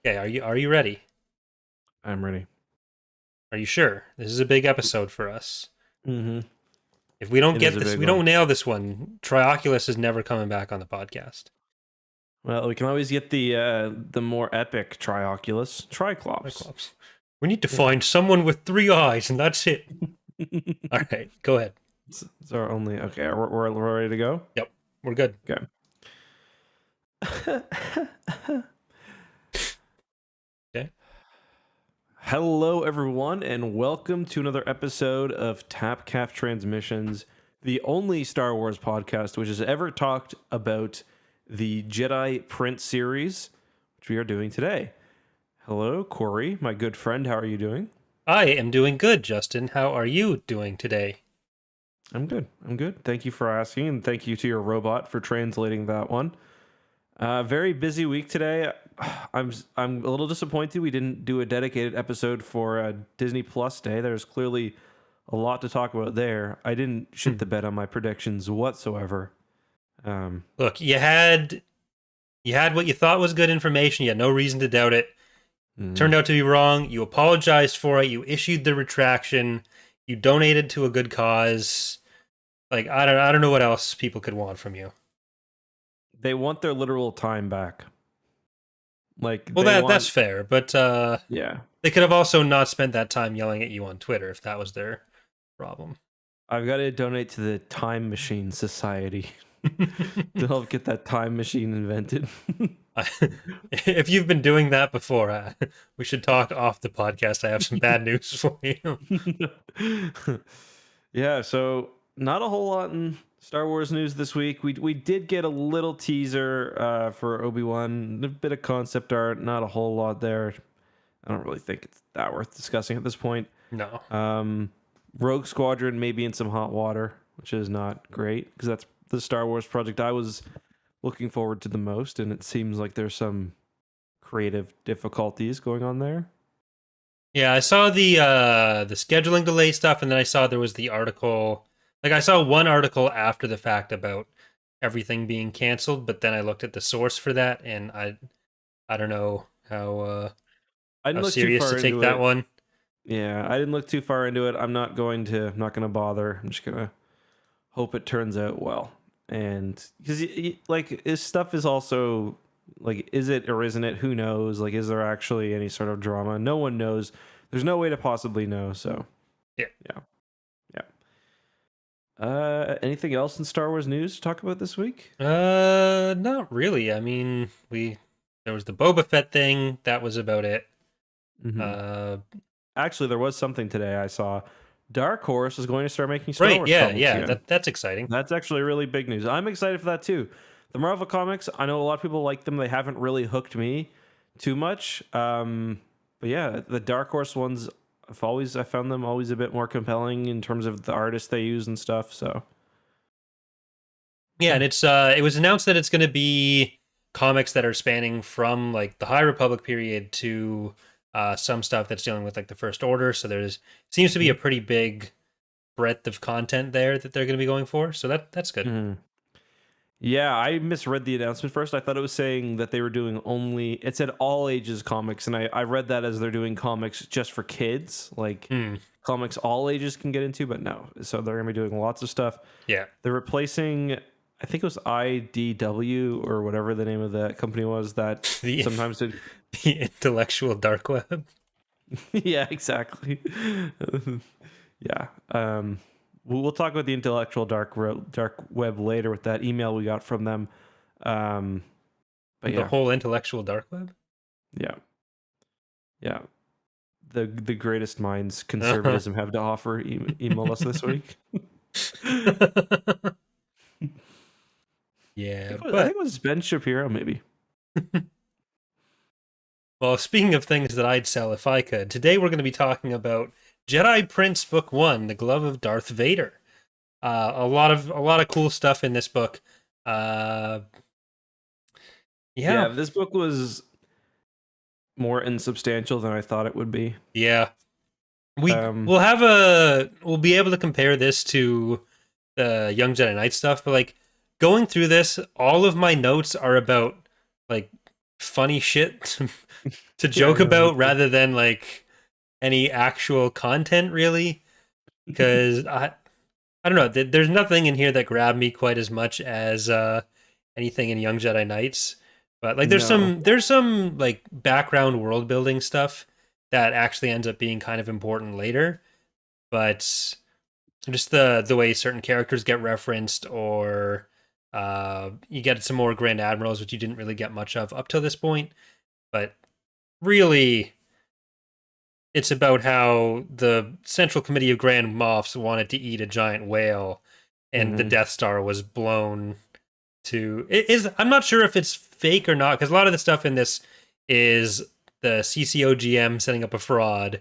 Okay, are you ready? I'm ready. Are you sure? This is a big episode for us. Mm-hmm. If we don't It is get a this, big we one. don't nail this one, Trioculus is never coming back on the podcast. Well, we can always get the more epic Trioculus, Triclops. Cyclops. We need to Yeah. find someone with 3 eyes, and that's it. All right, go ahead. It's our only. Okay, we're ready to go. Yep, we're good. Okay. Okay. Hello, everyone, and welcome to another episode of Tapcaf Transmissions, the only Star Wars podcast which has ever talked about the Jedi Prince series, which we are doing today. Hello, Corey, my good friend. How are you doing? I am doing good, Justin. How are you doing today? I'm good. I'm good. Thank you for asking, and thank you to your robot for translating that one. Very busy week today. I'm a little disappointed we didn't do a dedicated episode for Disney Plus Day. There's clearly a lot to talk about there. I didn't shit the bed on my predictions whatsoever. Look, you had what you thought was good information. You had no reason to doubt it. Turned out to be wrong. You apologized for it. You issued the retraction. You donated to a good cause. Like I don't know what else people could want from you. They want their literal time back. Like Well, they that's want, fair, but yeah. they could have also not spent that time yelling at you on Twitter if that was their problem. I've got to donate to the Time Machine Society to help get that time machine invented. If you've been doing that before, we should talk off the podcast. I have some bad news for you. Yeah, so not a whole lot in Star Wars news this week. We did get a little teaser for Obi-Wan, a bit of concept art, not a whole lot there. I don't really think it's that worth discussing at this point. No. Rogue Squadron may be in some hot water, which is not great because that's the Star Wars project I was looking forward to the most, and it seems like there's some creative difficulties going on there. Yeah, I saw the scheduling delay stuff, and then I saw there was the article. Like I saw one article after the fact about everything being canceled, but then I looked at the source for that, and I don't know I how didn't look too serious to far take into that it. one. Yeah, I didn't look too far into it. I'm not going to bother. I'm just gonna hope it turns out well. And because like his stuff is also like, is it or isn't it? Who knows? Like, is there actually any sort of drama? No one knows. There's no way to possibly know. So Yeah. yeah. Anything else in Star Wars news to talk about this week? Not really. I mean, there was the Boba Fett thing. That was about it. Mm-hmm. Actually, there was something today I saw. Dark Horse is going to start making Star Wars comics again. That's exciting. That's actually really big news. I'm excited for that too. The Marvel comics, I know a lot of people like them. They haven't really hooked me too much. But yeah, the Dark Horse ones, I found them always a bit more compelling in terms of the artists they use and stuff. So Yeah, and it was announced that it's going to be comics that are spanning from like the High Republic period to some stuff that's dealing with like the First Order. So there's seems to be a pretty big breadth of content there that they're going to be going for. So that's good. Mhm. Yeah, I misread the announcement first. I thought it was saying that they were doing it said all ages comics, and I read that as they're doing comics just for kids, like comics all ages can get into, but no. So they're going to be doing lots of stuff. Yeah. They're replacing, I think it was IDW or whatever the name of that company was that sometimes did. The intellectual dark web. Yeah, exactly. Yeah. We'll talk about the intellectual dark web later with that email we got from them. But the whole intellectual dark web. Yeah. The greatest minds conservatism have to offer. Email us this week. Yeah, I think it was Ben Shapiro, maybe. Well, speaking of things that I'd sell if I could, today we're going to be talking about Jedi Prince Book 1, The Glove of Darth Vader. A lot of cool stuff in this book. Yeah, this book was more insubstantial than I thought it would be. Yeah. We'll be able to compare this to the Young Jedi Knight stuff, but like going through this, all of my notes are about like funny shit to Yeah, joke no, me about too. rather than like any actual content, really. Because I don't know. There's nothing in here that grabbed me quite as much as anything in Young Jedi Knights. But like, No. there's some like background world building stuff that actually ends up being kind of important later. But just the way certain characters get referenced, or you get some more Grand Admirals, which you didn't really get much of up till this point. But really, it's about how the Central Committee of Grand Moffs wanted to eat a giant whale, and the Hmm. Death Star was blown to. It is I'm not sure if it's fake or not, because a lot of the stuff in this is the CCOGM setting up a fraud.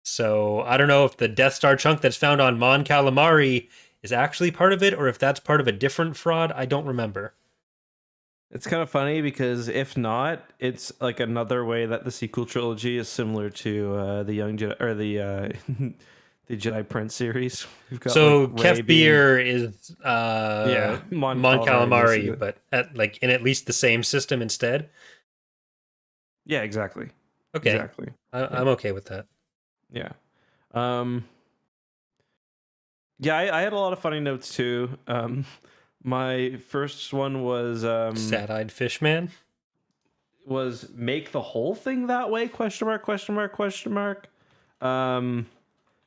So I don't know if the Death Star chunk that's found on Mon Calamari is actually part of it, or if that's part of a different fraud. I don't remember. It's kind of funny because if not, it's like another way that the sequel trilogy is similar to the Young Jedi or the the Jedi Prince series. We've got like So Rey Kef being Beer is Mon Mon Calamari Calamari, basically. but in at least the same system instead. Yeah, exactly, Okay, exactly. Yeah, I'm okay with that. yeah. Um, yeah, I had a lot of funny notes too. My first one Sad-eyed fish man. was make the whole thing that way? Question mark? Question mark? Question mark? Um,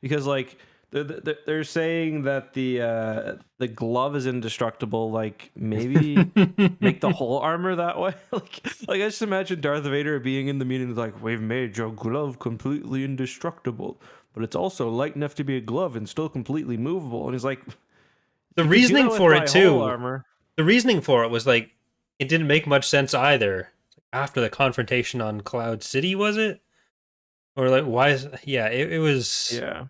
because like they're saying that the glove is indestructible. Like maybe make the whole armor that way. Like I just imagine Darth Vader being in the meeting like, we've made your glove completely indestructible, but it's also light enough to be a glove and still completely movable. And he's like, The you could do reasoning that with for it my whole too. armor. The reasoning for it was like it didn't make much sense either. After the confrontation on Cloud City, was it? Or like why is yeah, it was Yeah,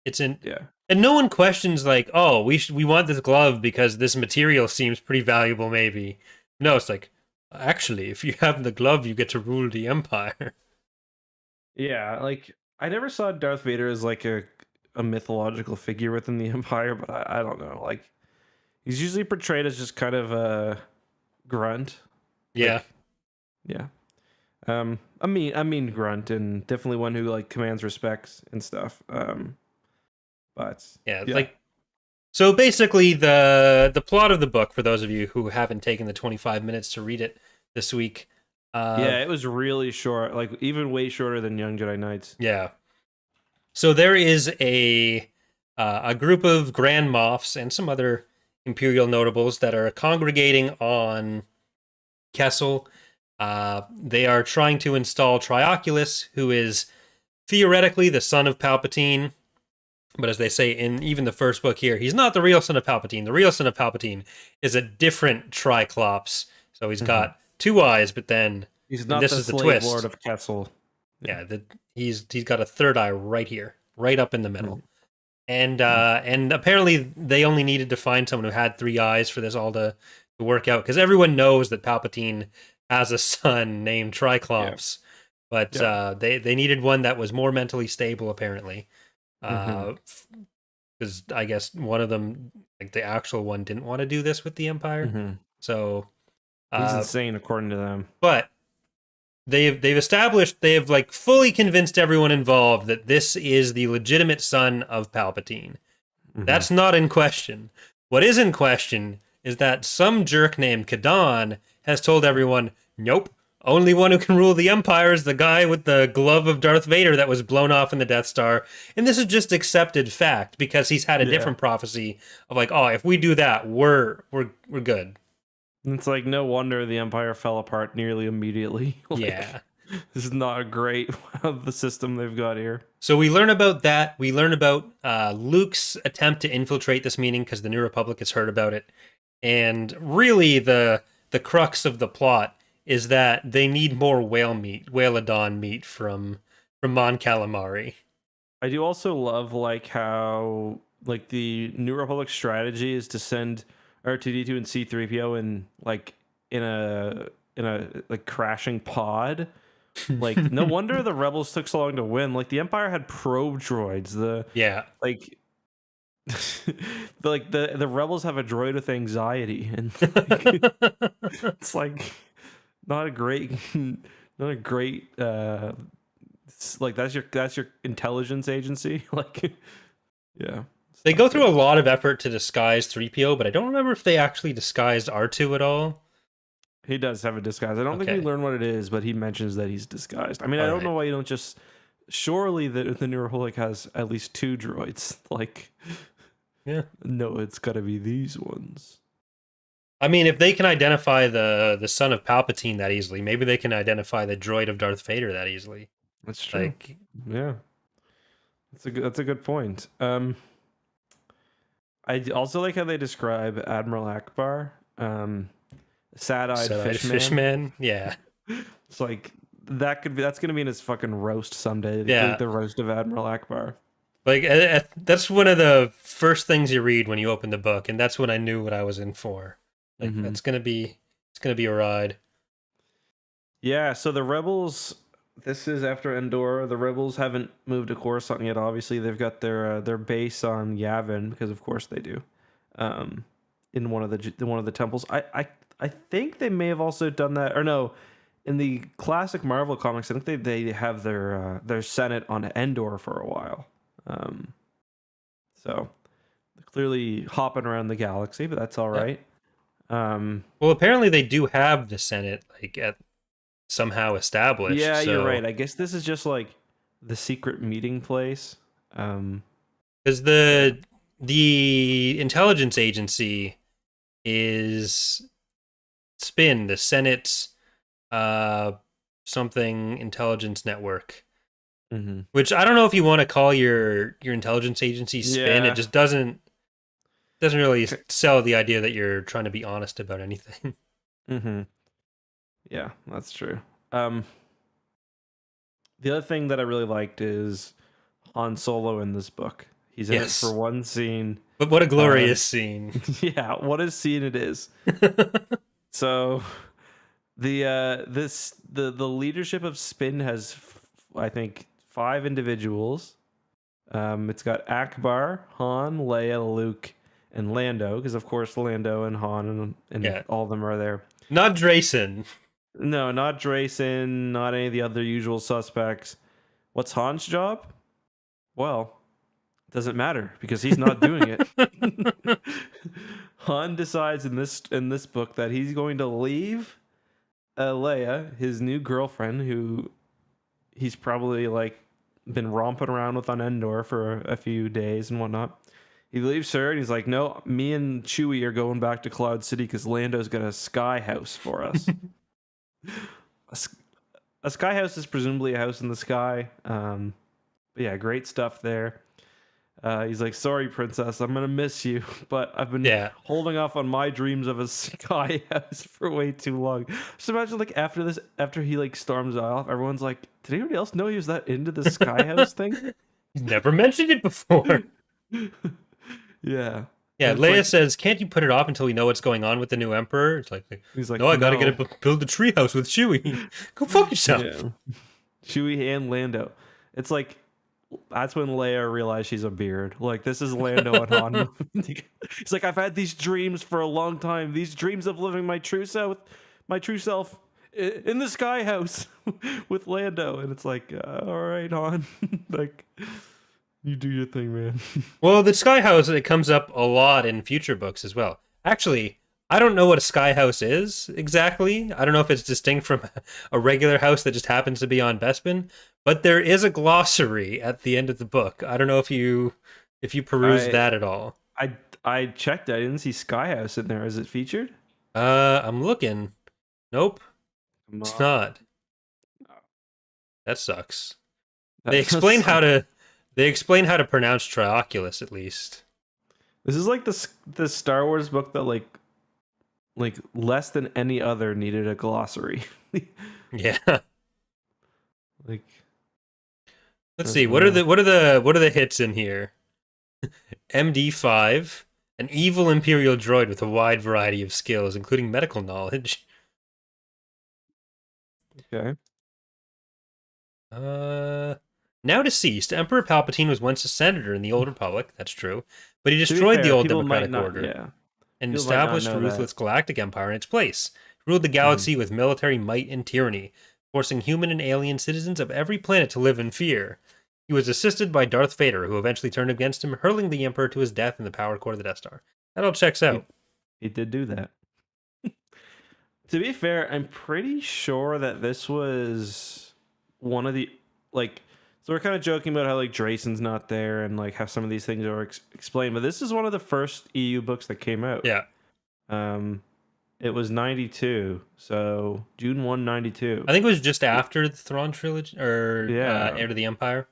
it's in yeah. and no one questions like, "Oh, we want this glove because this material seems pretty valuable maybe." No, it's like actually, if you have the glove, you get to rule the empire. Yeah, like I never saw Darth Vader as like a mythological figure within the Empire, but I don't know. Like he's usually portrayed as just kind of a grunt. Yeah. Like yeah. A mean grunt and definitely one who like commands respect and stuff. But Yeah, yeah. like so basically the plot of the book for those of you who haven't taken the 25 minutes to read it this week. Uh Yeah, it was really short, like even way shorter than Young Jedi Knights. yeah. So there is a group of Grand Moffs and some other Imperial notables that are congregating on Kessel. They are trying to install Trioculus, who is theoretically the son of Palpatine. But as they say in even the first book here, he's not the real son of Palpatine. The real son of Palpatine is a different Triclops. So he's Hmm. got two eyes, but then He's and not this the is the slave lord twist. of Kessel. Yeah. Yeah, he's got a third eye right here, right up in the middle. Mhm. And apparently they only needed to find someone who had three eyes for this all to work out, because everyone knows that Palpatine has a son named Yeah. Triclops, but Yeah. they needed one that was more mentally stable apparently, Hmm. because I guess one of them, like the actual one, didn't want to do this with the Empire. Hmm. So, He's uh, insane according to them. but they've established, they have like fully convinced everyone involved that this is the legitimate son of Palpatine. Hmm. That's not in question. What is in question is that some jerk named Kadan has told everyone, nope, only one who can rule the Empire is the guy with the glove of Darth Vader that was blown off in the Death Star. And this is just accepted fact because he's had a Yeah. different prophecy of like, oh, if we do that, we're good. It's like no wonder the Empire fell apart nearly immediately. Yeah. Like this is not a great the system they've got here. So we learn about that. We learn about Luke's attempt to infiltrate this meeting because the New Republic has heard about it. And really, the crux of the plot is that they need more whale meat, whaleodon meat from Mon Calamari. I do also love like how like the New Republic strategy is to send R2D2 and C3PO in a like crashing pod. Like no wonder the rebels took so long to win. Like the Empire had probe droids. The Yeah. like the rebels have a droid with anxiety and like, it's like not a great, not a great. Like that's your intelligence agency. Like, yeah. They go through a lot of effort to disguise 3PO, but I don't remember if they actually disguised R2 at all. He does have a disguise. I don't think we learn what it is, but he mentions that he's disguised. I mean, I don't know why you don't just. Surely the New Republic has at least 2 droids. Like, yeah, no, it's got to be these ones. I mean, if they can identify the son of Palpatine that easily, maybe they can identify the droid of Darth Vader that easily. That's true. Like, yeah, that's a good point. I also like how they describe Admiral Akbar, sad-eyed fishman. Yeah, it's like that's gonna be in his fucking roast someday. Yeah, the roast of Admiral Akbar. Like that's one of the first things you read when you open the book, and that's when I knew what I was in for. Like it's gonna be a ride. Yeah. So the rebels. This is after Endor. The rebels haven't moved to Coruscant yet. Obviously, they've got their base on Yavin because, of course, they do. In one of the temples. I think they may have also done that, or no, in the classic Marvel comics. I think they have their Senate on Endor for a while. So they're clearly hopping around the galaxy, but that's all right. Well, apparently they do have the Senate somehow established. Yeah, so. You're right. I guess this is just like the secret meeting place. Because the intelligence agency is SPIN, the Senate's something intelligence network. Mm-hmm. Which I don't know if you want to call your intelligence agency SPIN. Yeah. It just doesn't really sell the idea that you're trying to be honest about anything. Mm-hmm. Yeah, that's true. The other thing that I really liked is Han Solo in this book. He's in it for one scene. But what a glorious scene. Yeah, what a scene it is. So the leadership of Spin has I think 5 individuals. It's got Akbar, Han, Leia, Luke, and Lando, because of course Lando and Han and all of them are there. Not Drayson. No, not Drayson, not any of the other usual suspects. What's Han's job? Well, it doesn't matter because he's not doing it. Han decides in this book that he's going to leave Leia, his new girlfriend, who he's probably like been romping around with on Endor for a few days and whatnot. He leaves her and he's like, no, me and Chewie are going back to Cloud City because Lando's got a sky house for us. A sky house is presumably a house in the sky. But yeah, great stuff there. He's like, sorry, princess, I'm going to miss you, but I've been holding off on my dreams of a sky house for way too long. Just imagine like after he like storms off, everyone's like, did anybody else know he was that into the sky house thing? He's never mentioned it before. Yeah. Yeah, Leia says, can't you put it off until we know what's going on with the new emperor? It's like, he's like, no, I gotta build a treehouse with Chewie. Go fuck yourself. Yeah. Chewie and Lando. It's like, that's when Leia realized she's a beard. Like, this is Lando and Han. He's like, I've had these dreams for a long time. These dreams of living my true self in the sky house with Lando. And it's like, all right, Han. Like, you do your thing, man. Well, the sky house, it comes up a lot in future books as well. Actually, I don't know what a sky house is exactly. I don't know if it's distinct from a regular house that just happens to be on Bespin, but there is a glossary at the end of the book. I don't know if you perused that at all. I checked. I didn't see sky house in there. Is it featured? I'm looking. Nope. It's not. That sucks. They explain how to pronounce Trioculus, at least. This is like the Star Wars book that like less than any other needed a glossary. Yeah. Like, let's see. What are the hits in here? MD5, an evil Imperial droid with a wide variety of skills, including medical knowledge. Okay. Now deceased, Emperor Palpatine was once a senator in the Old Republic. That's true, but he destroyed the old Democratic Order and established a ruthless galactic empire in its place. ruled the galaxy with military might and tyranny, forcing human and alien citizens of every planet to live in fear. He was assisted by Darth Vader, who eventually turned against him, hurling the Emperor to his death in the power core of the Death Star. That all checks out. He did do that. To be fair, I'm pretty sure that this was one of the, like, so we're kind of joking about how like Drayson's not there and like how some of these things are explained, but this is one of the first EU books that came out. Yeah. It was 92, so June 1, 92. I think it was just after the Thrawn trilogy, or Yeah. Heir to the Empire.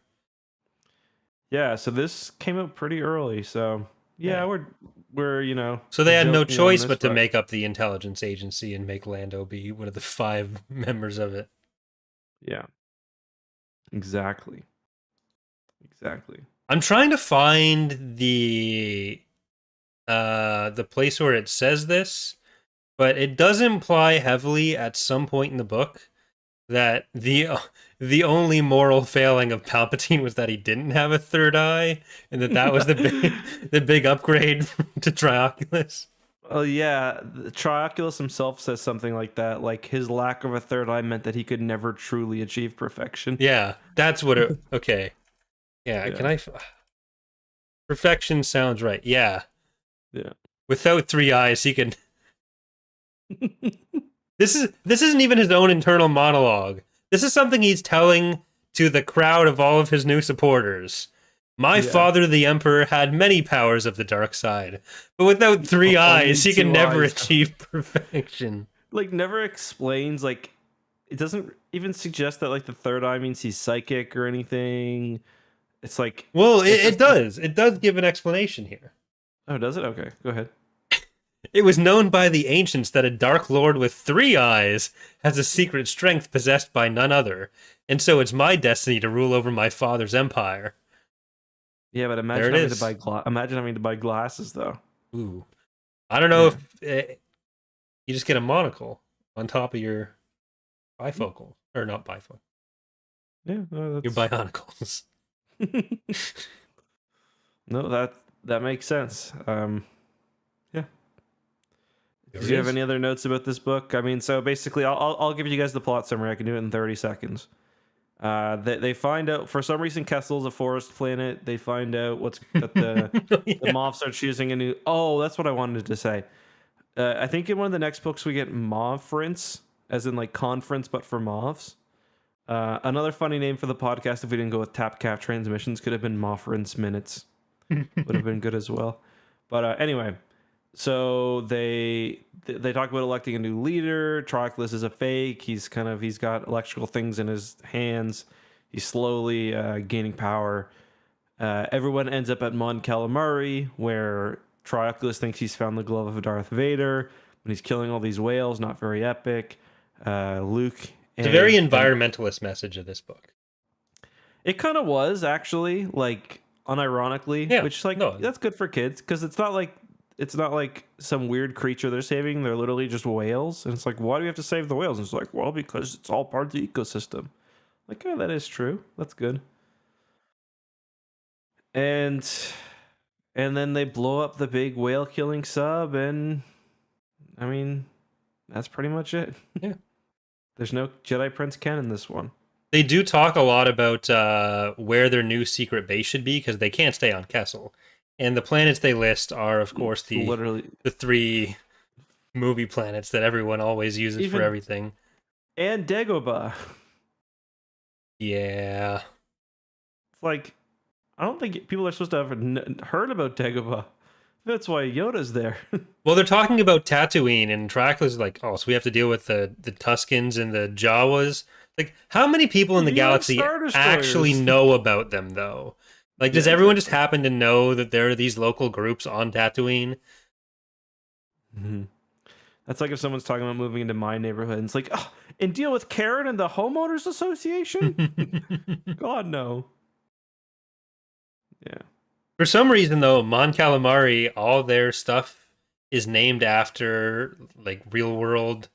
Yeah, so this came out pretty early, so yeah, we're you know. So they had no joking on choice this, but to make up the intelligence agency and make Lando be one of the 5 members of it. Yeah. Exactly. I'm trying to find the place where it says this, but it does imply heavily at some point in the book that the only moral failing of Palpatine was that he didn't have a third eye, and that was the big upgrade to Trioculus. Oh yeah, Trioculus himself says something like that. Like his lack of a third eye meant that he could never truly achieve perfection. Yeah, that's what it. Okay, yeah. Can I? Perfection sounds right. Yeah. Without 3 eyes, he can. This isn't even his own internal monologue. This is something he's telling to the crowd of all of his new supporters. My father, the Emperor, had many powers of the dark side, but without 3 eyes, he can never achieve perfection. Like, never explains, like, it doesn't even suggest that, like, the third eye means he's psychic or anything. It's like... Well, it does. It does give an explanation here. Oh, does it? Okay, go ahead. It was known by the ancients that a Dark Lord with 3 eyes has a secret strength possessed by none other, and so it's my destiny to rule over my father's empire. Yeah, but imagine having to buy glasses, though. Ooh. I don't know if you just get a monocle on top of your bifocal. Or not bifocal. Yeah, no, your bionicles. No, that makes sense. Yeah. Do you have any other notes about this book? I mean, so basically, I'll give you guys the plot summary. I can do it in 30 seconds. They find out, for some reason, Kessel's a forest planet. They find out that the Moffs are choosing a new... Oh, that's what I wanted to say. I think in one of the next books we get Moffrince, as in like conference, but for Moffs. Another funny name for the podcast, if we didn't go with Tapcaf Transmissions, could have been Moffrince Minutes. Would have been good as well. But anyway, so they talk about electing a new leader. Trioculus is a fake. He's got electrical things in his hands. He's slowly gaining power. Everyone ends up at Mon Calamari, where Trioculus thinks he's found the glove of Darth Vader, when he's killing all these whales. Not very epic. Luke. It's a very environmentalist message of this book. It kind of was, actually, like, unironically, which, like, that's good for kids, because it's not like some weird creature they're saving. They're literally just whales. And it's like, why do we have to save the whales? And it's like, well, because it's all part of the ecosystem. Like, oh, that is true. That's good. And then they blow up the big whale killing sub, and I mean, that's pretty much it. Yeah. There's no Jedi Prince Ken in this one. They do talk a lot about where their new secret base should be, because they can't stay on Kessel. And the planets they list are, of course, the 3 movie planets that everyone always uses for everything. And Dagobah. Yeah. It's like, I don't think people are supposed to have heard about Dagobah. That's why Yoda's there. Well, they're talking about Tatooine, and Trioculus is like, oh, so we have to deal with the Tuskens and the Jawas. Like, how many people in the galaxy actually know about them, though? Like, does everyone just happen to know that there are these local groups on Tatooine? Mm-hmm. That's like if someone's talking about moving into my neighborhood, and it's like, oh, and deal with Karen and the homeowners association? God, no. Yeah. For some reason, though, Mon Calamari, all their stuff is named after, like, real-world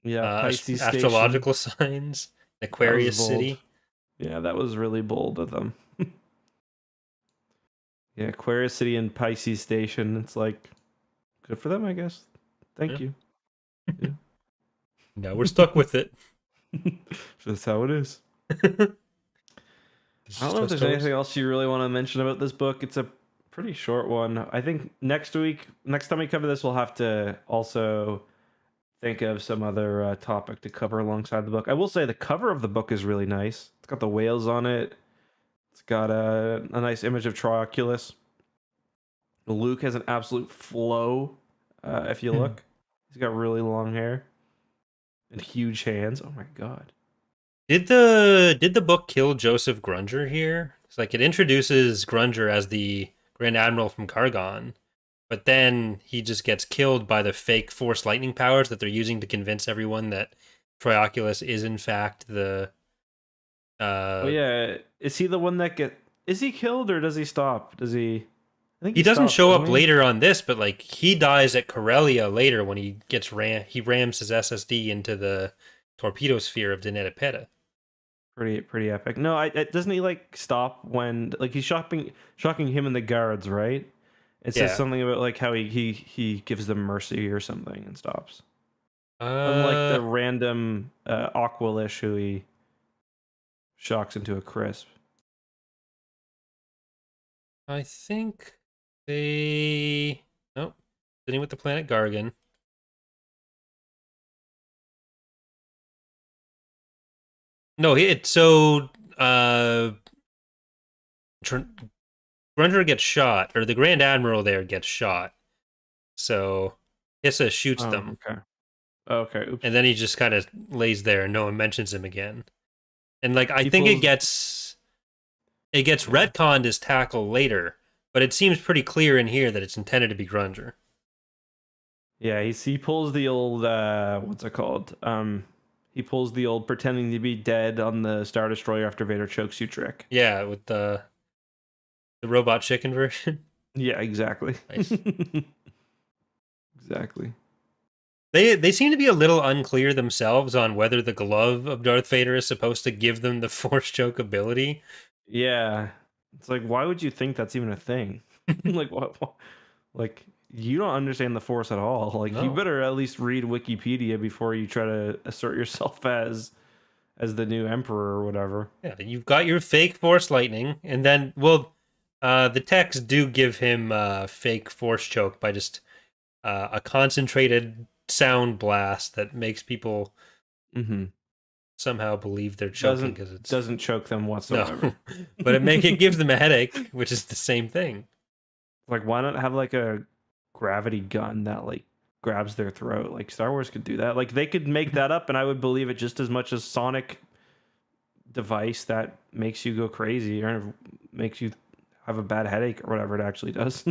astrological signs. Aquarius City. Yeah, that was really bold of them. Yeah, Aquarius City and Pisces Station. It's like, good for them, I guess. Thank you. Yeah. No, we're stuck with it. That's how it is. I don't know if there's anything else you really want to mention about this book. It's a pretty short one. I think next time we cover this, we'll have to also think of some other topic to cover alongside the book. I will say the cover of the book is really nice. It's got the whales on it. It's got a nice image of Trioculus. Luke has an absolute flow. If you look, he's got really long hair and huge hands. Oh my god! Did the book kill Joseph Grunger here? It's like it introduces Grunger as the Grand Admiral from Kargon, but then he just gets killed by the fake Force lightning powers that they're using to convince everyone that Trioculus is in fact the. Oh yeah, is he the one that Is he killed or does he stop? Does he? I think He doesn't stops, show up doesn't he? later on this, but like he dies at Corellia later when he rams his SSD into the torpedo sphere of Datapad. Pretty epic. No, doesn't he like stop when like he's shocking him and the guards, right? It says Yeah. something about like how he gives them mercy or something and stops. Unlike the random Aqualish who he shocks into a crisp. I think they nope. Sitting with the planet Gargan. No, Grunger gets shot, or the Grand Admiral there gets shot. So Issa shoots them. Okay. Okay. Oops. And then he just kind of lays there and no one mentions him again. And like I think it gets retconned as Tackle later, but it seems pretty clear in here that it's intended to be Grunger. Yeah, he pulls the old what's it called? He pulls the old pretending to be dead on the Star Destroyer after Vader chokes you trick. Yeah, with the robot chicken version. Yeah, exactly. Nice. Exactly. They seem to be a little unclear themselves on whether the glove of Darth Vader is supposed to give them the Force choke ability. Yeah. It's like, why would you think that's even a thing? Like, what? Like, you don't understand the Force at all. Like, No. you better at least read Wikipedia before you try to assert yourself as the new Emperor or whatever. Yeah, you've got your fake Force lightning, and then, well, the texts do give him fake Force choke by just a concentrated sound blast that makes people somehow believe they're choking because it doesn't choke them whatsoever. No, but it gives them a headache, which is the same thing. Like, why not have like a gravity gun that like grabs their throat? Like Star Wars could do that. Like they could make that up, and I would believe it just as much as sonic device that makes you go crazy or makes you have a bad headache or whatever it actually does.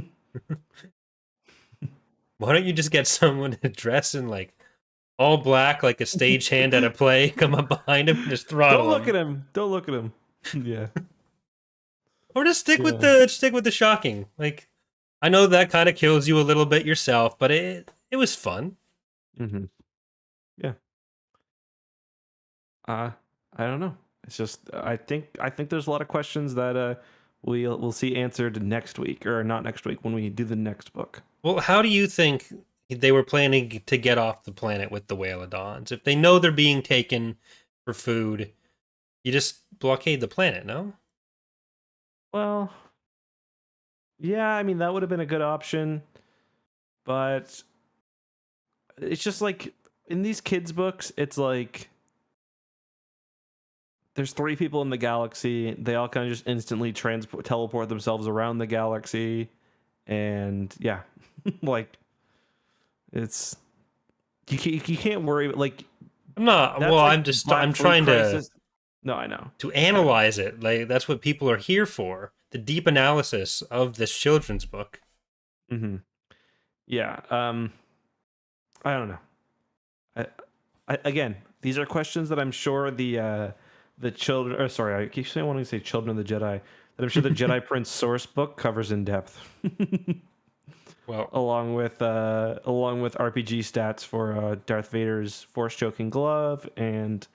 Why don't you just get someone to dress in like all black, like a stagehand at a play, come up behind him and just throttle Don't look at him. Don't look at him. Yeah. Or just stick with the shocking. Like, I know that kind of kills you a little bit yourself, but it was fun. Mm-hmm. Yeah. I don't know. It's just I think there's a lot of questions that we'll see answered next week, or not next week when we do the next book. Well, how do you think they were planning to get off the planet with the Whalodons? If they know they're being taken for food, you just blockade the planet, no? Well, yeah, I mean that would have been a good option, but it's just like in these kids' books, it's like there's 3 people in the galaxy. They all kind of just instantly teleport themselves around the galaxy, and yeah, like it's you can't worry. Like I'm not. Well, like I'm trying crisis. No, I know. to analyze it. Like that's what people are here for. The deep analysis of this children's book. Mm-hmm. Yeah. I don't know. Again, these are questions that I'm sure the children. Or sorry, I keep saying wanting to say Children of the Jedi. That I'm sure the Jedi Prince source book covers in depth. Well, along with RPG stats for Darth Vader's force choking glove and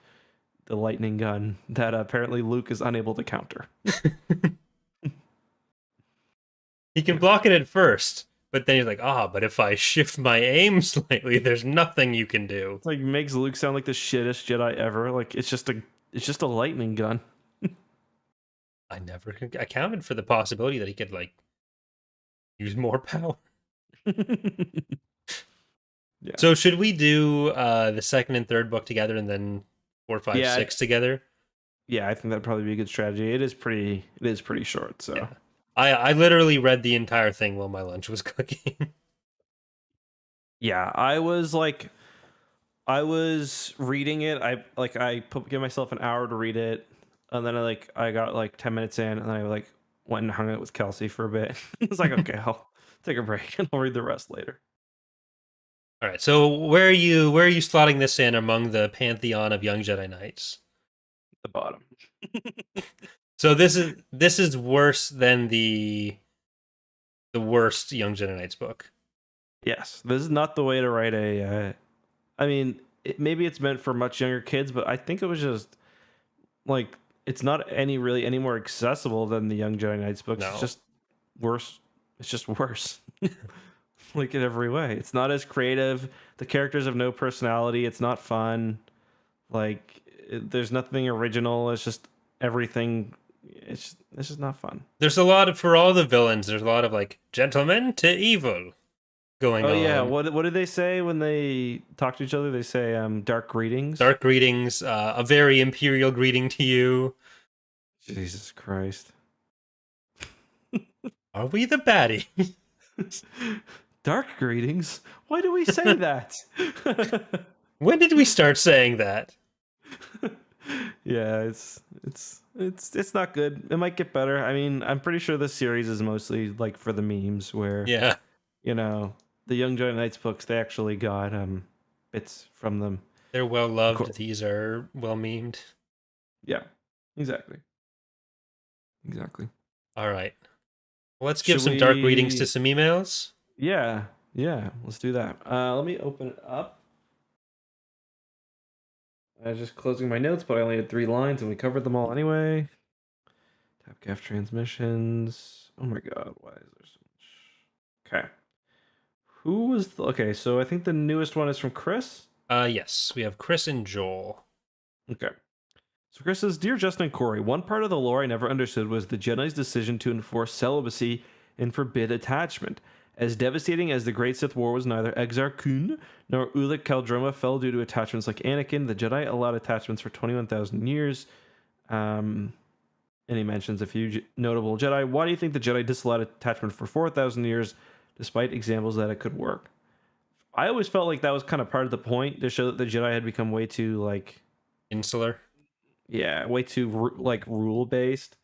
the lightning gun that apparently Luke is unable to counter. he can block it at first, But then he's like, but if I shift my aim slightly, there's nothing you can do. It's like makes Luke sound like the shittest Jedi ever. Like it's just a lightning gun. I never accounted for the possibility that he could like use more power. Yeah. So should we do the second and third book together and then 4, 5, Yeah, 6 together? Yeah, I think that'd probably be a good strategy. It is pretty short, so. Yeah. I literally read the entire thing while my lunch was cooking. Yeah, I was reading it. Give myself an hour to read it, and then I got like 10 minutes in, and then I like went and hung out with Kelsey for a bit. It's like, okay, I'll take a break and I'll read the rest later. All right, so where are you slotting this in among the pantheon of young Jedi Knights? The bottom. So this is worse than the worst young Jedi Knights book. Yes, this is not the way to write a. I mean, maybe it's meant for much younger kids, but I think it was just like it's not any more accessible than the Young Jedi Knights books. No. It's just worse. It's just worse. Like in every way. It's not as creative. The characters have no personality. It's not fun. Like there's nothing original. It's just everything. It's just not fun. There's a lot of, for all the villains, there's a lot of like gentlemen to evil going on. Oh yeah, what did they say when they talk to each other? They say dark greetings. Dark greetings, a very imperial greeting to you. Jesus Christ. Are we the baddie? Dark greetings? Why do we say that? When did we start saying that? Yeah, it's not good. It might get better. I mean, I'm pretty sure this series is mostly like for the memes where the Young Jedi Knights books, they actually got bits from them. They're well loved. These are well memed. Yeah, exactly. All right. Well, let's give some dark greetings to some emails. Yeah, let's do that. Let me open it up. I was just closing my notes, but I only had 3 lines and we covered them all anyway. Tapcaf Transmissions. Oh my god, why is there so much? Okay. Who was okay, so I think the newest one is from Chris? Yes, we have Chris and Joel. Okay. So Chris says, Dear Justin and Corey, one part of the lore I never understood was the Jedi's decision to enforce celibacy and forbid attachment. As devastating as the Great Sith War was, neither Exar Kun nor Ulic Qel-Droma fell due to attachments like Anakin. The Jedi allowed attachments for 21,000 years. And he mentions a few notable Jedi. Why do you think the Jedi disallowed attachment for 4,000 years, despite examples that it could work? I always felt like that was kind of part of the point, to show that the Jedi had become way too, like... insular? Yeah, way too, like, rule-based.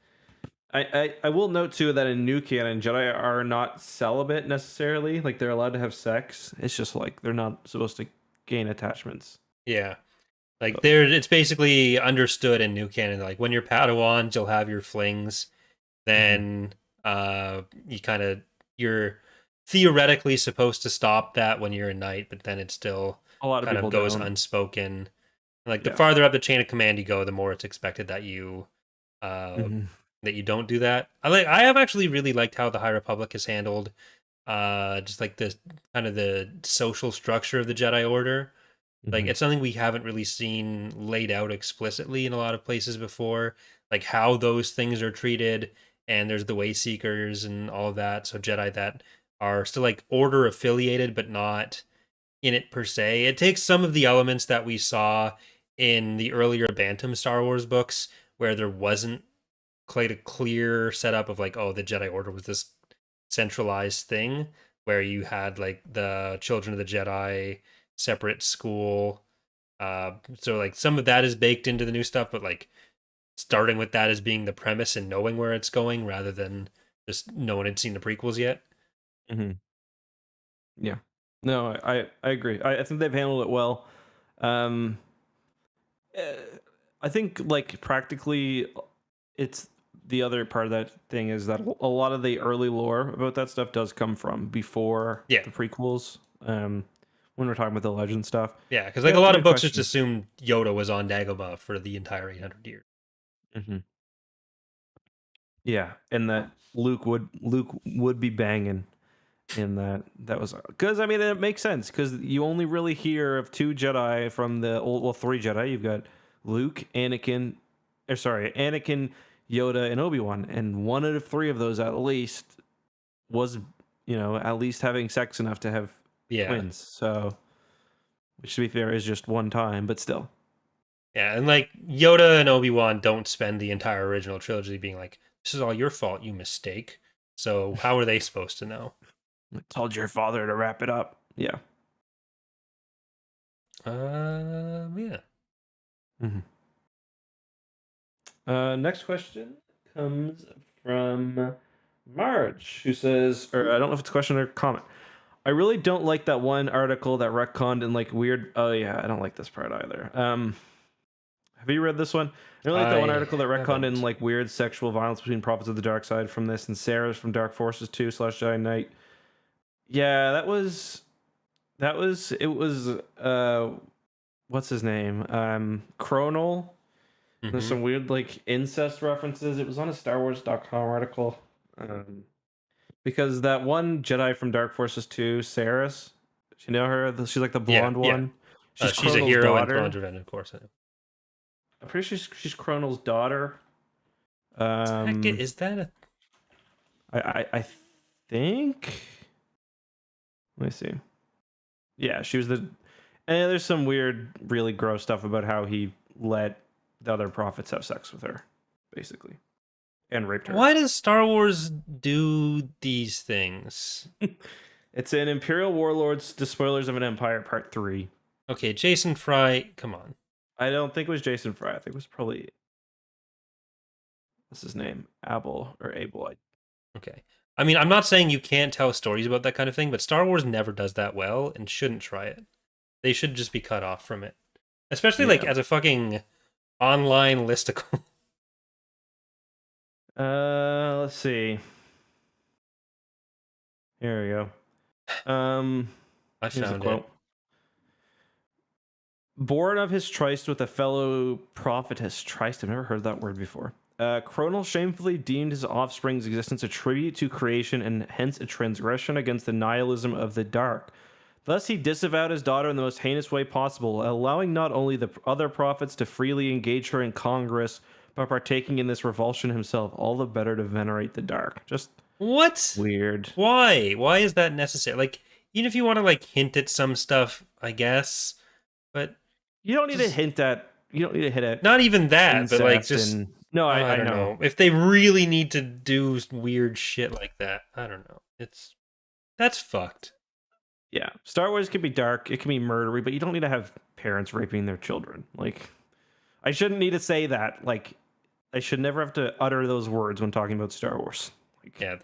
I will note too that in new canon, Jedi are not celibate necessarily. Like they're allowed to have sex. It's just like they're not supposed to gain attachments. Yeah, like it's basically understood in new canon. Like when you're Padawans, you'll have your flings. Then you're theoretically supposed to stop that when you're a knight, but then it still a lot of kind people of goes don't. unspoken. Like the farther up the chain of command you go, the more it's expected that you that you don't do that. I have actually really liked how the High Republic has handled just like the kind of the social structure of the Jedi Order. Like it's something we haven't really seen laid out explicitly in a lot of places before, like how those things are treated. And there's the way seekers and all of that. So Jedi that are still like order affiliated, but not in it per se. It takes some of the elements that we saw in the earlier Bantam Star Wars books, where there wasn't quite a clear setup of like, oh, the Jedi Order was this centralized thing, where you had like the Children of the Jedi separate school. So like some of that is baked into the new stuff, but like starting with that as being the premise and knowing where it's going rather than just no one had seen the prequels yet. Yeah, no, I agree. I think they've handled it well. I think like practically it's the other part of that thing is that a lot of the early lore about that stuff does come from before the prequels. When we're talking about the legend stuff. Yeah, because like a lot of books just assumed Yoda was on Dagobah for the entire 800 years. Yeah, and that Luke would be banging in that. That was because I mean it makes sense because you only really hear of 2 Jedi from the old, well, 3 Jedi. You've got Luke, Anakin, Anakin, Yoda, and Obi-Wan, and one out of 3 of those at least was, at least having sex enough to have twins. So, which to be fair is just one time, but still. Yeah, and like Yoda and Obi-Wan don't spend the entire original trilogy being like, "This is all your fault, you mistake." So how are they supposed to know? I told your father to wrap it up. Yeah. Yeah. Mm-hmm. Next question comes from Marge, who says, or I don't know if it's a question or comment. I really don't like that one article that retconned in like weird. Oh yeah, I don't like this part either. Have you read this one? I really like that one article that retconned in like weird sexual violence between prophets of the dark side from this and Sarah's from Dark Forces 2 / Jedi Knight. Yeah, it was what's his name? Chronal. There's some weird like incest references. It was on a StarWars.com article. Because that one Jedi from Dark Forces 2, Saris, you know her? She's like the blonde one. She's a hero daughter. In Revenge, of course. I'm pretty sure she's Chronal's daughter. Is that a? I think. Let me see. Yeah, she was the. And there's some weird, really gross stuff about how he let the other prophets have sex with her, basically, and raped her. Why does Star Wars do these things? It's an Imperial Warlords, Despoilers of an Empire, Part 3. Okay, Jason Fry, come on. I don't think it was Jason Fry. I think it was probably, what's his name? Abel. Okay. I mean, I'm not saying you can't tell stories about that kind of thing, but Star Wars never does that well and shouldn't try it. They should just be cut off from it. Especially like as a fucking online listicle. Let's see. Here we go. I found it. Born of his tryst with a fellow prophetess. Tryst, I've never heard that word before. Chronal shamefully deemed his offspring's existence a tribute to creation and hence a transgression against the nihilism of the dark. Thus he disavowed his daughter in the most heinous way possible, allowing not only the other prophets to freely engage her in Congress, but partaking in this revulsion himself, all the better to venerate the dark. Just what? Weird. Why? Why is that necessary? Like, even if you want to like hint at some stuff, I guess, but you don't need to hint at. You don't need to hit it. Not even that, but like just no. I don't know. If they really need to do weird shit like that, I don't know. That's fucked. Yeah, Star Wars can be dark, it can be murdery, but you don't need to have parents raping their children. Like, I shouldn't need to say that. Like, I should never have to utter those words when talking about Star Wars. Like, yeah,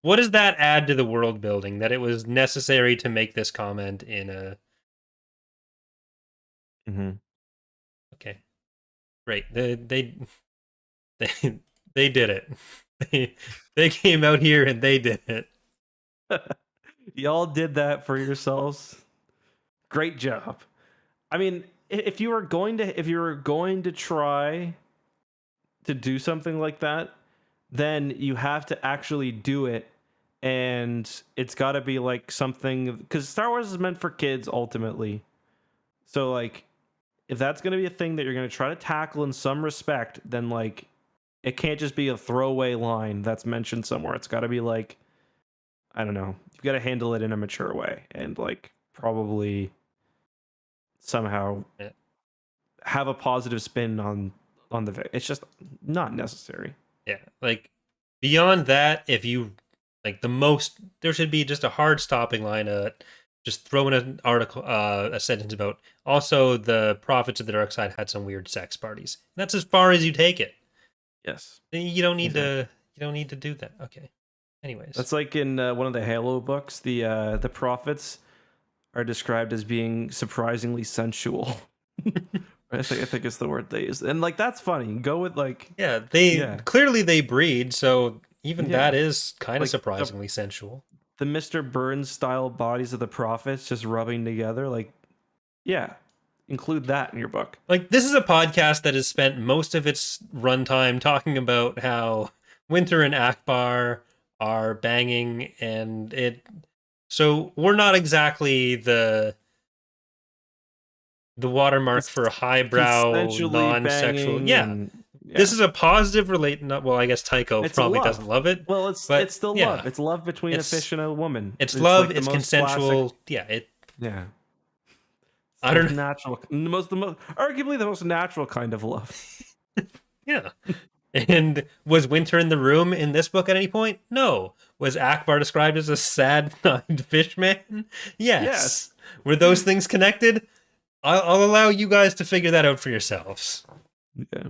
what does that add to the world building? That it was necessary to make this comment in a. Okay, great. They did it. They came out here and they did it. Y'all did that for yourselves. Great job. I mean, if you were going to try to do something like that, then you have to actually do it, and it's got to be like something, because Star Wars is meant for kids ultimately. So like, if that's going to be a thing that you're going to try to tackle in some respect, then like, it can't just be a throwaway line that's mentioned somewhere. It's got to be like, I don't know. You've got to handle it in a mature way and like probably somehow have a positive spin on the. It's just not necessary. Yeah, like beyond that, if you like there should be just a hard stopping line. Just throw in an article, a sentence about also the prophets of the dark side had some weird sex parties. And that's as far as you take it. Yes, you don't need to. You don't need to do that. Okay. Anyways, that's like in one of the Halo books. The prophets are described as being surprisingly sensual. I think it's the word they use, and like that's funny. Go with like clearly they breed, so even that is kind of like surprisingly sensual. The Mr. Burns style bodies of the prophets just rubbing together, like include that in your book. Like this is a podcast that has spent most of its runtime talking about how Winter and Akbar are banging, and So we're not exactly the watermark for highbrow, Consensually non-sexual. banging Yeah, and this is a positive relate. Well, I guess Tycho it's probably love. doesn't love it, Well, it's but still yeah, love. It's love between a it's fish and a woman. it's It's love. like the It's most classic. consensual. Yeah, Yeah. It's I the don't most know. natural, arguably the most natural kind of love. Yeah. And was Winter in the room in this book at any point? No. Was Akbar described as a sad-eyed fish man? Yes. Yes. Were those things connected? I'll allow you guys to figure that out for yourselves. Yeah.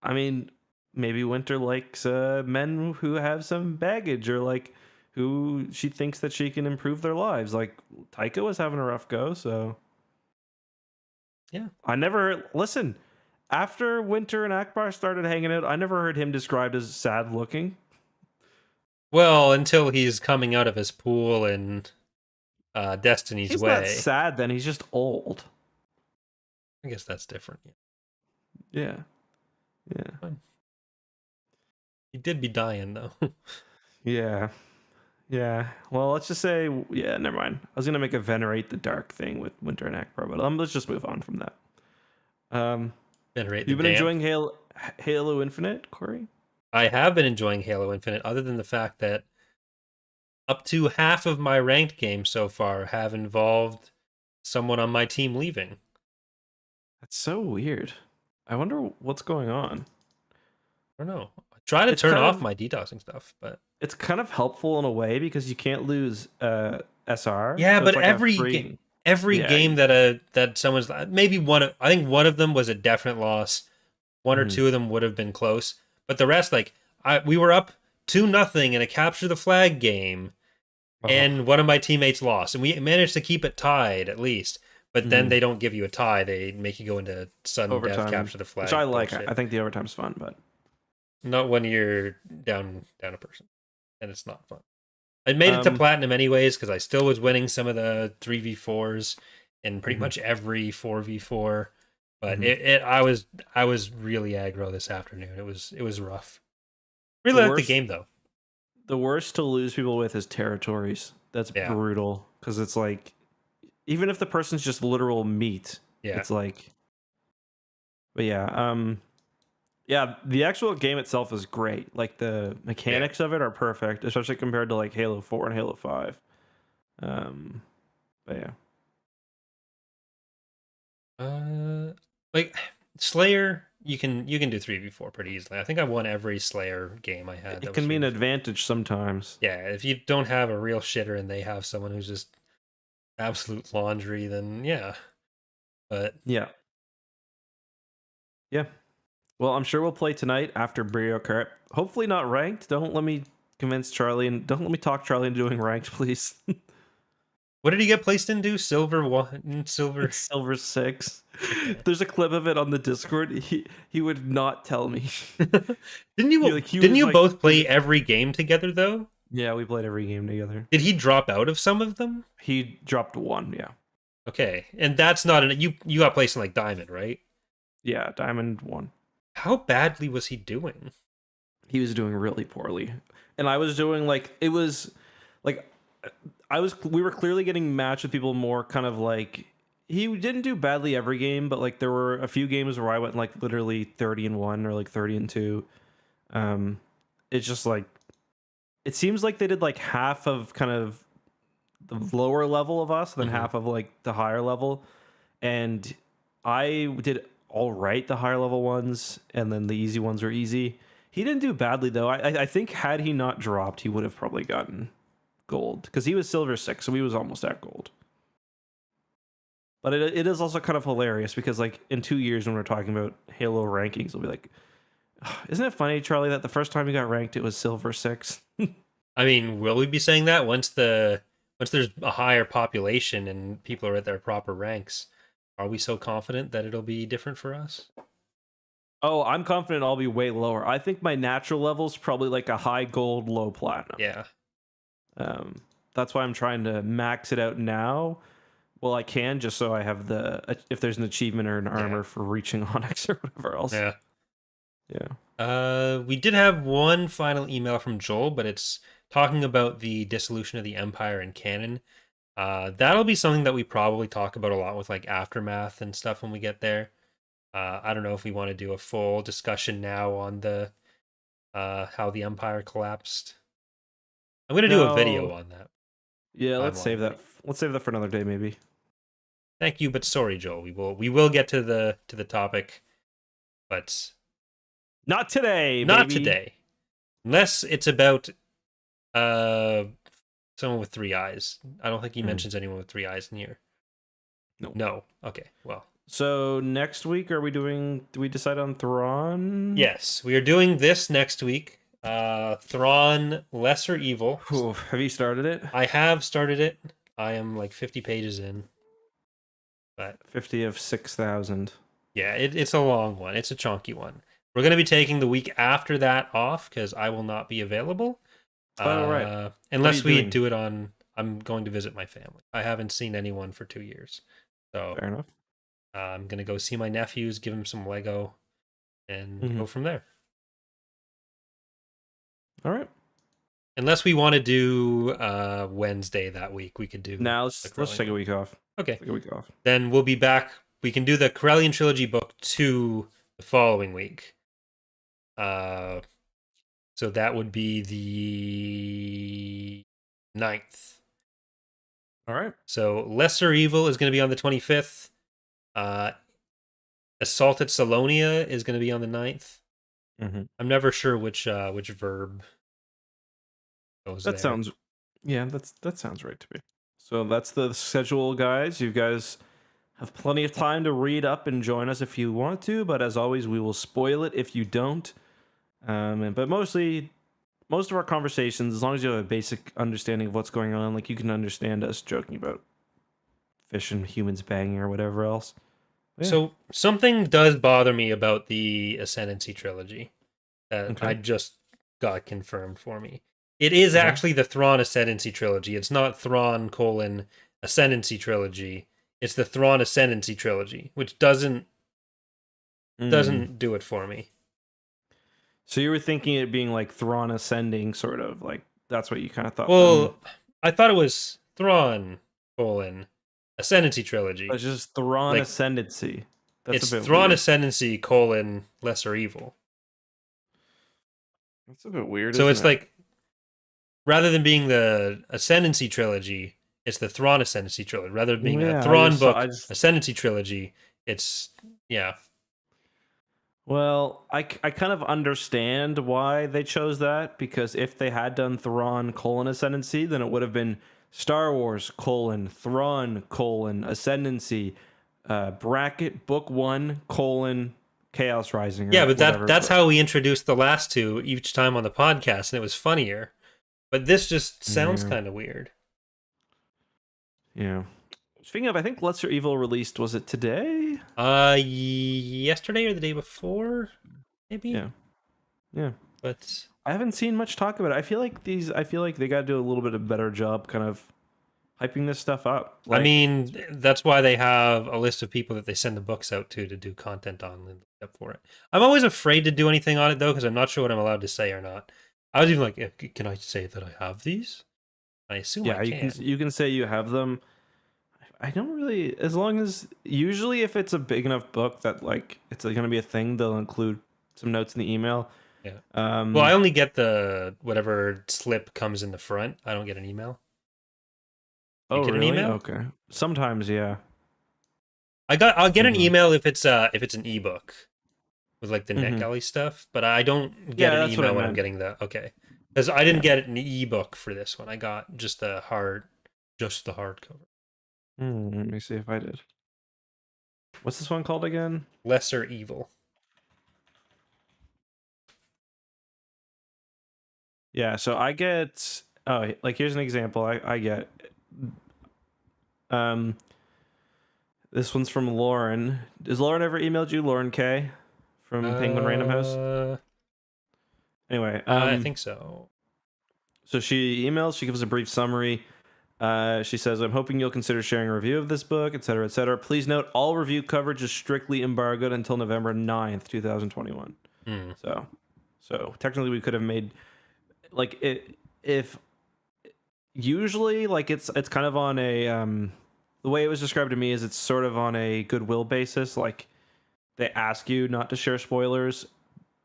I mean, maybe Winter likes men who have some baggage or like who she thinks that she can improve their lives. Like Taika was having a rough go, so Yeah. I never listen. After Winter and Akbar started hanging out, I never heard him described as sad looking. Well, until he's coming out of his pool in Destiny's He's not Way. sad then, he's just old. I guess that's different. Yeah. Yeah. Fine. He did be dying, though. Yeah. Yeah. Well, let's just say, yeah, never mind. I was gonna make a venerate the dark thing with Winter and Akbar, but let's just move on from that. Venerate the You've been damp. enjoying Halo Infinite, Corey? I have been enjoying Halo Infinite, other than the fact that up to half of my ranked games so far have involved someone on my team leaving. That's so weird. I wonder what's going on. I don't know. I try to turn off my DDoSing stuff, but it's kind of helpful in a way because you can't lose SR. yeah, so but like every game that someone's maybe I think one of them was a definite loss. One or two of them would have been close, but the rest, like we were up 2-0 in a capture the flag game, and one of my teammates lost, and we managed to keep it tied at least. But then they don't give you a tie; they make you go into sudden overtime, death, capture the flag, which I like. bullshit. I think the overtime's fun, but not when you're down a person, and it's not fun. I made it to platinum anyways because I still was winning some of the 3v4s and pretty much every 4v4. But I was really aggro this afternoon. It was rough. Really liked the game though. The worst to lose people with is territories. That's brutal because it's like even if the person's just literal meat, it's like. But yeah, the actual game itself is great. Like the mechanics of it are perfect, especially compared to like Halo 4 and Halo 5. But yeah. Like Slayer, you can do 3v4 pretty easily. I think I won every Slayer game I had. It can be an advantage sometimes. Yeah, if you don't have a real shitter and they have someone who's just absolute laundry, then yeah. But yeah. Well, I'm sure we'll play tonight after Brio Kart. Hopefully not ranked. Don't let me convince Charlie and don't let me talk Charlie into doing ranked, please. What did he get placed into? Silver 1, silver 6. There's a clip of it on the Discord. He would not tell me. Didn't you both play every game together though? Yeah, we played every game together. Did he drop out of some of them? He dropped one, yeah. Okay, and that's not you got placed in like Diamond, right? Yeah, Diamond 1. How badly was he doing? He was doing really poorly, and I was doing like it was like. We were clearly getting matched with people more kind of like he didn't do badly every game, but like there were a few games where I went like literally 30-1 or like 30-2. It's just like it seems like they did like half of kind of the lower level of us, then half of like the higher level, and I did all right the higher level ones, and then the easy ones were easy. He didn't do badly though. I think had he not dropped, he would have probably gotten gold because he was silver 6, so he was almost at gold. But it is also kind of hilarious because like in 2 years when we're talking about Halo rankings, we'll be like, isn't it funny, Charlie, that the first time you got ranked it was silver 6? I mean, will we be saying that once there's a higher population and people are at their proper ranks? Are we so confident that it'll be different for us? Oh, I'm confident I'll be way lower. I think my natural level's probably like a high gold, low platinum. Yeah. That's why I'm trying to max it out now. Well, I can just so I have if there's an achievement or an armor for reaching Onyx or whatever else. Yeah. We did have one final email from Joel, but it's talking about the dissolution of the Empire in canon. That'll be something that we probably talk about a lot with like Aftermath and stuff when we get there. I don't know if we want to do a full discussion now on the how the Empire collapsed. I'm gonna do a video on that. Yeah, let's save that. Let's save that for another day, maybe. Thank you, but sorry, Joel. We will get to the topic, but not today. Not today, unless it's about someone with 3 eyes. I don't think he mentions anyone with 3 eyes in here. No. Okay. Well. So next week, are we doing? Do we decide on Thrawn? Yes, we are doing this next week. Thrawn, Lesser Evil. Ooh, have you started it? I have started it. I am like 50 pages in. But 50 of 6,000. Yeah, it's a long one. It's a chunky one. We're going to be taking the week after that off because I will not be available. Right. Unless we do it on... I'm going to visit my family. I haven't seen anyone for 2 years. So fair enough. I'm going to go see my nephews, give them some Lego, and go from there. All right. Unless we want to do Wednesday that week, we could do... Now let's take a week off. Okay. Take a week off. Then we'll be back. We can do the Corellian Trilogy Book 2 the following week. So that would be the 9th. All right. So Lesser Evil is going to be on the 25th. Assault at Salonia is going to be on the 9th. I'm never sure which verb goes there. That sounds right to me. So that's the schedule, guys. You guys have plenty of time to read up and join us if you want to, but as always, we will spoil it if you don't. But most of our conversations, as long as you have a basic understanding of what's going on, like you can understand us joking about fish and humans banging or whatever else. Yeah. So something does bother me about the Ascendancy trilogy that I just got confirmed for me. It is actually the Thrawn Ascendancy trilogy. It's not Thrawn : Ascendancy trilogy. It's the Thrawn Ascendancy trilogy, which doesn't do it for me. So you were thinking it being like Thrawn Ascending, sort of like that's what you kind of thought. Well, I thought it was Thrawn : Ascendancy trilogy. It's just Thrawn Ascendancy. It's Thrawn Ascendancy : Lesser Evil. That's a bit weird. So it's like, rather than being the Ascendancy trilogy, it's the Thrawn Ascendancy trilogy. Rather than being a Thrawn Ascendancy trilogy, it's Well, I kind of understand why they chose that, because if they had done Thrawn : Ascendancy, then it would have been Star Wars : Thrawn : Ascendancy bracket book 1 : Chaos Rising. Yeah, but that's how we introduced the last two each time on the podcast, and it was funnier. But this just sounds kind of weird. Yeah. Speaking of, I think Lesser Evil released, was it today? Yesterday or the day before, maybe. Yeah. But I haven't seen much talk about it. I feel like they got to do a little bit of better job, kind of hyping this stuff up. I mean, that's why they have a list of people that they send the books out to do content on and up for it. I'm always afraid to do anything on it though, because I'm not sure what I'm allowed to say or not. I was even like, can I say that I have these? I assume I can. You can say you have them. I don't really, as long as, usually if it's a big enough book that like it's going to be a thing, they'll include some notes in the email. Yeah. Well, I only get the whatever slip comes in the front. I don't get an email. You get really? An email? Okay. Sometimes, yeah. I'll get an email if it's an ebook with like the NetGalley stuff, but I don't get an email when I'm getting the because I didn't get an ebook for this one. I got just the hardcover. Let me see if I did. What's this one called again? Lesser Evil. Yeah, so I get here's an example. I get this one's from Lauren. Has Lauren ever emailed you? Lauren K from Penguin Random House? Anyway, I think so. So she emails, she gives a brief summary. She says, I'm hoping you'll consider sharing a review of this book, etc., etc. Please note, all review coverage is strictly embargoed until November 9th, 2021. So technically we could have made, like, if Usually, like it's kind of on a the way it was described to me is it's sort of on a goodwill basis. Like they ask you not to share spoilers,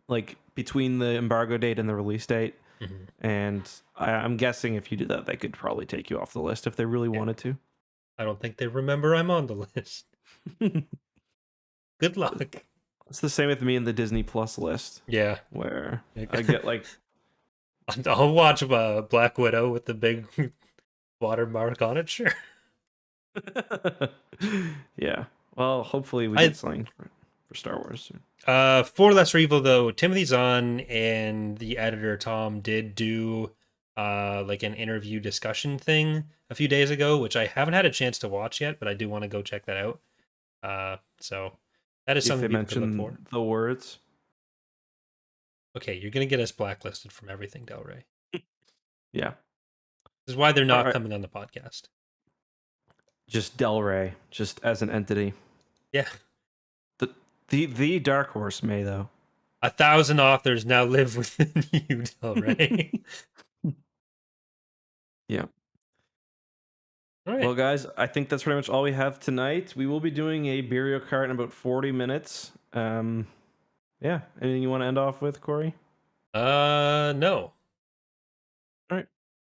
like between the embargo date and the release date. Mhm. And I'm guessing if you do that, they could probably take you off the list if they really wanted to. I don't think they remember I'm on the list. Good luck. It's the same with me in the Disney Plus list, Yeah. where I get like I'll watch Black Widow with the big watermark on it, sure. yeah. Well, hopefully we get something for Star Wars soon. For Lesser Evil, though, Timothy Zahn and the editor Tom did do like an interview discussion thing a few days ago, which I haven't had a chance to watch yet, but I do want to go check that out. So that is something people could look for. The words. Okay, you're gonna get us blacklisted from everything, Del Rey. Yeah. This is why they're not coming on the podcast. Just Del Rey, just as an entity. Yeah. The Dark Horse may, though. 1,000 authors now live within you, Del Rey. Yeah. All right. Well, guys, I think that's pretty much all we have tonight. We will be doing a Burial Cart in about 40 minutes. Yeah. Anything you want to end off with, Corey? No. All right.